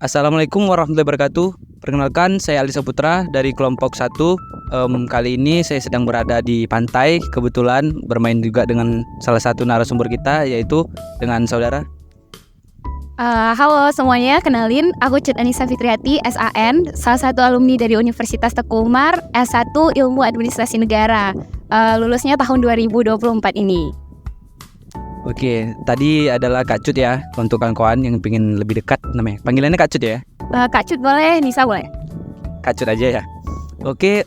Assalamualaikum warahmatullahi wabarakatuh. Perkenalkan, saya Alisa Putra dari kelompok 1. Kali ini saya sedang berada di pantai. Kebetulan bermain juga dengan salah satu narasumber kita, yaitu dengan saudara. Halo semuanya, kenalin aku Cut Anissa Fitriati, SAN, salah satu alumni dari Universitas Teguh Umar, S1 Ilmu Administrasi Negara. Lulusnya tahun 2024 ini. Oke, tadi adalah Kak Cut ya, untuk kawan-kawan yang ingin lebih dekat namanya. Panggilannya Kak Cut ya? Kak Cut boleh, Nisa boleh? Kak Cut aja ya. Oke,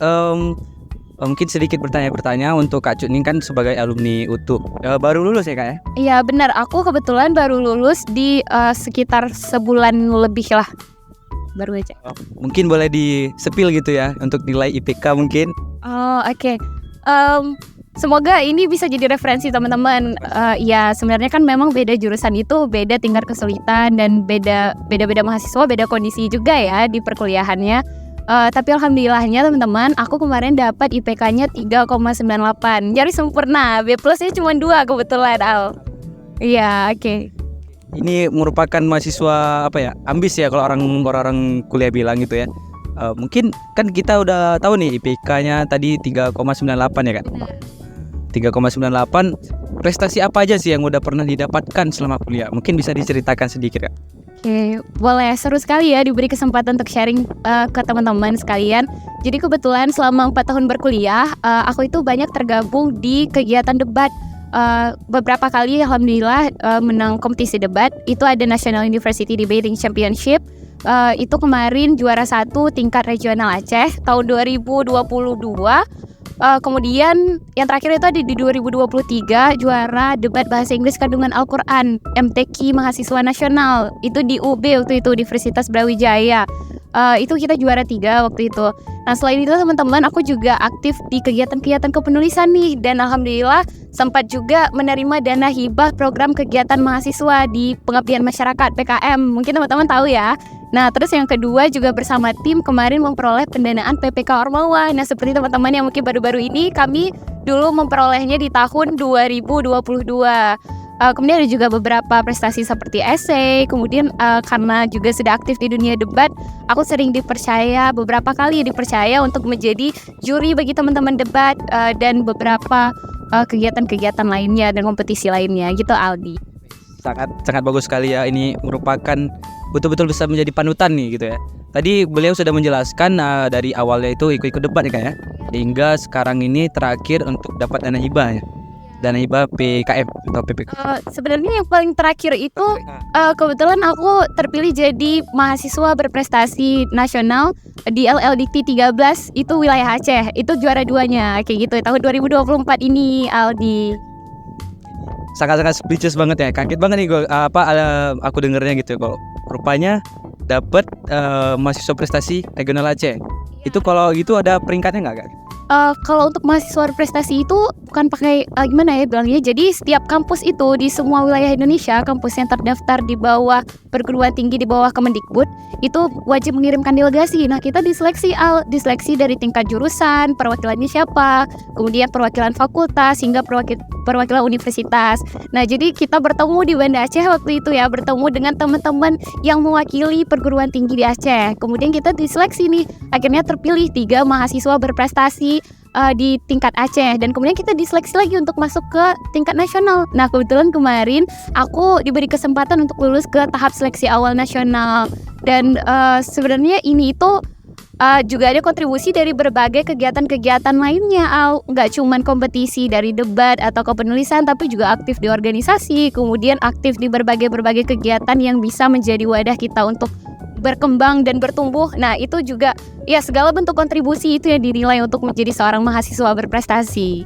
mungkin sedikit bertanya untuk Kak Cut ini kan sebagai alumni UTU. Baru lulus ya Kak ya? Iya benar, aku kebetulan baru lulus di sekitar sebulan lebih lah. Baru aja. Mungkin boleh di-spill gitu ya, untuk nilai IPK mungkin. Oh oke. Semoga ini bisa jadi referensi teman-teman. Ya sebenarnya kan memang beda jurusan itu beda tingkat kesulitan dan beda mahasiswa, beda kondisi juga ya di perkuliahannya. Tapi alhamdulillahnya teman-teman, aku kemarin dapat IPK-nya 3,98. Jadi sempurna. B plusnya cuma 2 kebetulan Al. Iya oke. Ini merupakan mahasiswa ambis ya kalau orang kuliah bilang gitu ya. Mungkin kan kita udah tahu nih IPK-nya tadi 3,98 ya kan? 3,98. Prestasi apa aja sih yang udah pernah didapatkan selama kuliah? Mungkin bisa diceritakan sedikit Kak. Oke, boleh. Seru sekali ya diberi kesempatan untuk sharing ke teman-teman sekalian. Jadi kebetulan selama 4 tahun berkuliah, aku itu banyak tergabung di kegiatan debat. Beberapa kali alhamdulillah menang kompetisi debat. Itu ada National University Debating Championship. Itu kemarin juara 1 tingkat regional Aceh tahun 2022. Kemudian yang terakhir itu ada di 2023 juara debat bahasa Inggris kandungan Al-Quran MTQ Mahasiswa Nasional. Itu di UB waktu itu, Universitas Brawijaya. Itu kita juara 3 waktu itu. Nah selain itu teman-teman, aku juga aktif di kegiatan-kegiatan kepenulisan nih. Dan alhamdulillah sempat juga menerima dana hibah program kegiatan mahasiswa di Pengabdian Masyarakat PKM. Mungkin teman-teman tahu ya. Nah terus yang kedua juga bersama tim kemarin memperoleh pendanaan PPK Ormawa. Nah seperti teman-teman yang mungkin baru-baru ini, kami dulu memperolehnya di tahun 2022. Kemudian ada juga beberapa prestasi seperti essay. Kemudian karena juga sudah aktif di dunia debat, aku sering beberapa kali dipercaya untuk menjadi juri bagi teman-teman debat dan beberapa kegiatan-kegiatan lainnya dan kompetisi lainnya gitu Aldi. Sangat bagus sekali ya. Ini merupakan betul-betul bisa menjadi panutan nih gitu ya. Tadi beliau sudah menjelaskan dari awalnya itu ikut debat ya Kak ya, hingga sekarang ini terakhir untuk dapat dana hibah ya. Dana hibah PKM atau PPK. Sebenarnya yang paling terakhir itu kebetulan aku terpilih jadi mahasiswa berprestasi nasional di LLDikti 13 itu wilayah Aceh. Itu juara 2-nya kayak gitu tahun 2024 ini Aldi. Sangat speechless banget ya. Kaget banget nih gue aku dengernya gitu kok. Rupanya dapat mahasiswa prestasi regional Aceh. Itu kalau gitu ada peringkatnya nggak Kak? Kalau untuk mahasiswa berprestasi itu bukan pakai gimana ya bilangnya. Jadi setiap kampus itu di semua wilayah Indonesia, kampus yang terdaftar di bawah perguruan tinggi di bawah Kemendikbud itu wajib mengirimkan delegasi. Nah kita diseleksi dari tingkat jurusan, perwakilannya siapa, kemudian perwakilan fakultas hingga perwakilan universitas. Nah jadi kita bertemu di Banda Aceh waktu itu ya, bertemu dengan teman-teman yang mewakili perguruan tinggi di Aceh. Kemudian kita diseleksi nih, akhirnya terpilih 3 mahasiswa berprestasi di tingkat Aceh, dan kemudian kita diseleksi lagi untuk masuk ke tingkat nasional. Nah kebetulan kemarin aku diberi kesempatan untuk lulus ke tahap seleksi awal nasional. Dan sebenarnya ini itu juga ada kontribusi dari berbagai kegiatan-kegiatan lainnya nggak cuman kompetisi dari debat atau kepenulisan, tapi juga aktif di organisasi, kemudian aktif di berbagai kegiatan yang bisa menjadi wadah kita untuk berkembang dan bertumbuh. Nah itu juga ya segala bentuk kontribusi itu yang dinilai untuk menjadi seorang mahasiswa berprestasi.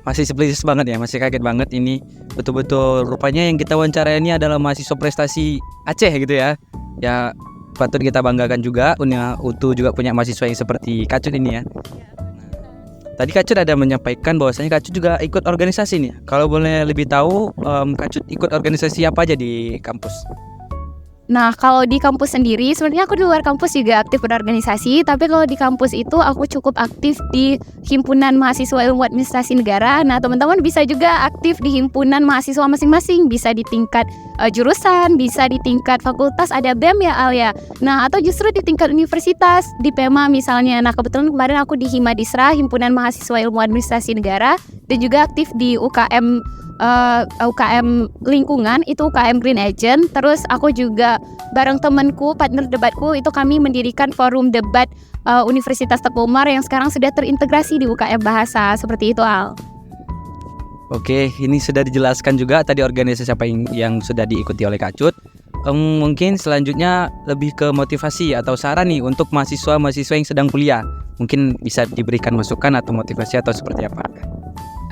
Masih speechless banget ya, masih kaget banget ini. Betul-betul rupanya yang kita wawancara ini adalah mahasiswa prestasi Aceh gitu ya. Ya patut kita banggakan juga. UTU juga punya mahasiswa yang seperti Kak Cut ini ya. Tadi Kak Cut ada menyampaikan bahwasanya Kak Cut juga ikut organisasi nih. Kalau boleh lebih tahu, Kak Cut ikut organisasi apa aja di kampus? Nah, kalau di kampus sendiri, sebenarnya aku di luar kampus juga aktif berorganisasi, tapi kalau di kampus itu aku cukup aktif di Himpunan Mahasiswa Ilmu Administrasi Negara. Nah, teman-teman bisa juga aktif di himpunan mahasiswa masing-masing, bisa di tingkat jurusan, bisa di tingkat fakultas, ada BEM ya Al ya. Nah, atau justru di tingkat universitas, di PEMA misalnya. Nah, kebetulan kemarin aku di Himadisra, Himpunan Mahasiswa Ilmu Administrasi Negara, dan juga aktif di UKM lingkungan, itu UKM Green Agent. Terus aku juga bareng temanku, partner debatku, itu kami mendirikan forum debat Universitas Teguh Umar yang sekarang sudah terintegrasi di UKM Bahasa. Seperti itu Al. Oke, ini sudah dijelaskan juga tadi organisasi apa yang sudah diikuti oleh Kak Cut. Mungkin selanjutnya lebih ke motivasi atau saran nih untuk mahasiswa-mahasiswa yang sedang kuliah. Mungkin bisa diberikan masukan atau motivasi atau seperti apa?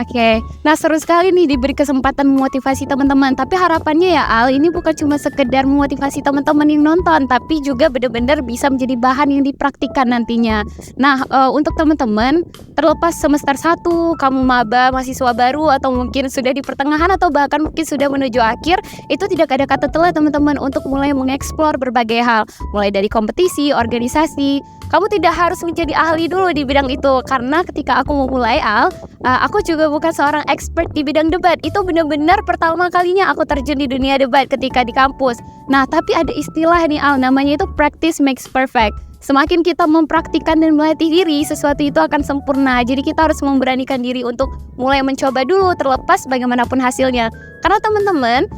Oke, nah seru sekali nih diberi kesempatan memotivasi teman-teman. Tapi harapannya ya Al, ini bukan cuma sekedar memotivasi teman-teman yang nonton, tapi juga benar-benar bisa menjadi bahan yang dipraktikkan nantinya. Nah, untuk teman-teman, terlepas semester 1, kamu maba, mahasiswa baru, atau mungkin sudah di pertengahan, atau bahkan mungkin sudah menuju akhir, itu tidak ada kata telat teman-teman untuk mulai mengeksplor berbagai hal. Mulai dari kompetisi, organisasi. Kamu tidak harus menjadi ahli dulu di bidang itu, karena ketika aku mau mulai Al, aku juga bukan seorang expert di bidang debat. Itu benar-benar pertama kalinya aku terjun di dunia debat ketika di kampus. Nah, tapi ada istilah nih Al, namanya itu practice makes perfect. Semakin kita mempraktikkan dan melatih diri, sesuatu itu akan sempurna. Jadi kita harus memberanikan diri untuk mulai mencoba dulu, terlepas bagaimanapun hasilnya. Karena teman-teman,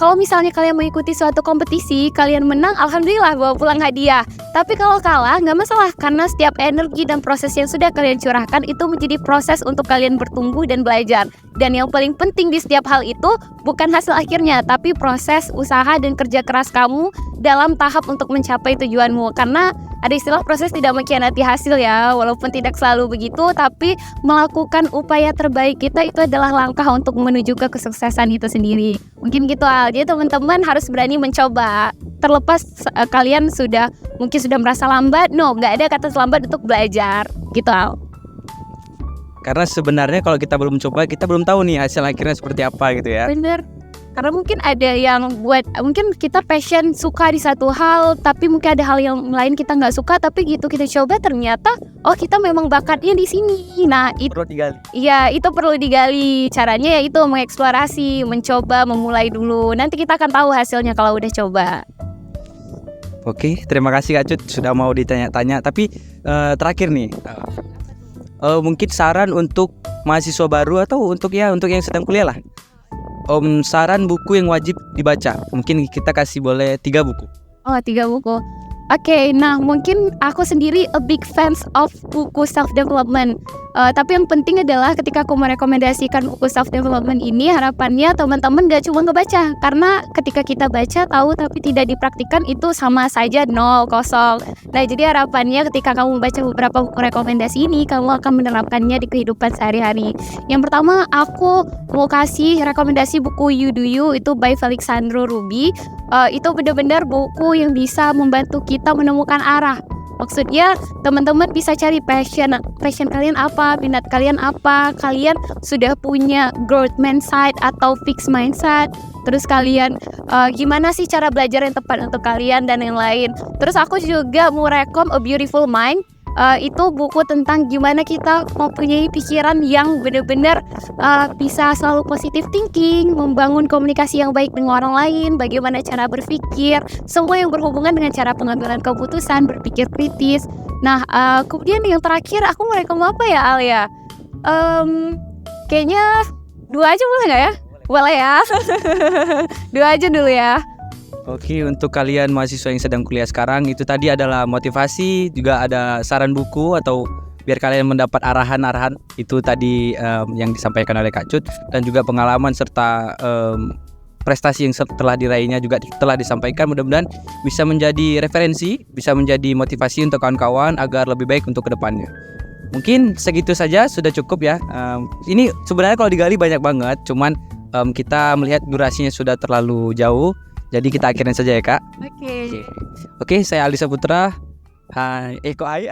kalau misalnya kalian mengikuti suatu kompetisi, kalian menang, alhamdulillah bawa pulang hadiah. Tapi kalau kalah, nggak masalah, karena setiap energi dan proses yang sudah kalian curahkan itu menjadi proses untuk kalian bertumbuh dan belajar. Dan yang paling penting di setiap hal itu bukan hasil akhirnya, tapi proses usaha dan kerja keras kamu dalam tahap untuk mencapai tujuanmu. Karena ada istilah proses tidak mengkhianati hasil ya, walaupun tidak selalu begitu, tapi melakukan upaya terbaik kita itu adalah langkah untuk menuju ke kesuksesan itu sendiri. Mungkin gitu Al. Jadi teman-teman harus berani mencoba. Terlepas kalian mungkin sudah merasa lambat, nggak ada kata terlambat untuk belajar. Gitu Al. Karena sebenarnya kalau kita belum coba, kita belum tahu nih hasil akhirnya seperti apa gitu ya. Bener. Karena mungkin ada yang mungkin kita passion suka di satu hal, tapi mungkin ada hal yang lain kita nggak suka, tapi gitu kita coba ternyata kita memang bakatnya di sini. Nah, itu Perlu digali. iya, itu perlu digali. Caranya yaitu mengeksplorasi, mencoba, memulai dulu. Nanti kita akan tahu hasilnya kalau udah coba. Oke, terima kasih Kak Cut sudah mau ditanya-tanya. Tapi terakhir nih, mungkin saran untuk mahasiswa baru atau untuk yang sedang kuliah lah. Saran buku yang wajib dibaca. Mungkin kita kasih boleh 3 buku. 3 buku. Oke, nah mungkin aku sendiri a big fans of buku self development. Tapi yang penting adalah ketika aku merekomendasikan buku self development ini, harapannya teman-teman gak cuma ngebaca. Karena ketika kita baca tahu tapi tidak dipraktikkan, itu sama saja 0, kosong. Nah, jadi harapannya ketika kamu membaca beberapa buku rekomendasi ini, kamu akan menerapkannya di kehidupan sehari-hari. Yang pertama, aku mau kasih rekomendasi buku You Do You, itu by Felixandro Ruby. Itu benar-benar buku yang bisa membantu kita menemukan arah. Maksudnya teman-teman bisa cari passion kalian apa, minat kalian apa, kalian sudah punya growth mindset atau fixed mindset, terus kalian gimana sih cara belajar yang tepat untuk kalian dan yang lain. Terus aku juga mau rekom A Beautiful Mind. Itu buku tentang gimana kita mempunyai pikiran yang benar-benar bisa selalu positive thinking, membangun komunikasi yang baik dengan orang lain, bagaimana cara berpikir, semua yang berhubungan dengan cara pengambilan keputusan, berpikir kritis. Nah, kemudian yang terakhir aku mau rekom apa ya Al ya? Kayaknya 2 aja boleh nggak ya? Boleh ya. 2 aja dulu ya. Oke, untuk kalian mahasiswa yang sedang kuliah sekarang, itu tadi adalah motivasi, juga ada saran buku atau biar kalian mendapat arahan-arahan. Itu tadi yang disampaikan oleh Kak Cut, dan juga pengalaman serta prestasi yang telah diraihnya juga telah disampaikan. Mudah-mudahan bisa menjadi referensi, bisa menjadi motivasi untuk kawan-kawan agar lebih baik untuk kedepannya. Mungkin segitu saja, sudah cukup ya. Ini sebenarnya kalau digali banyak banget, cuman kita melihat durasinya sudah terlalu jauh. Jadi kita akhirin saja ya Kak. Oke. Oke, saya Aldi Saputra. Hai, kok ai?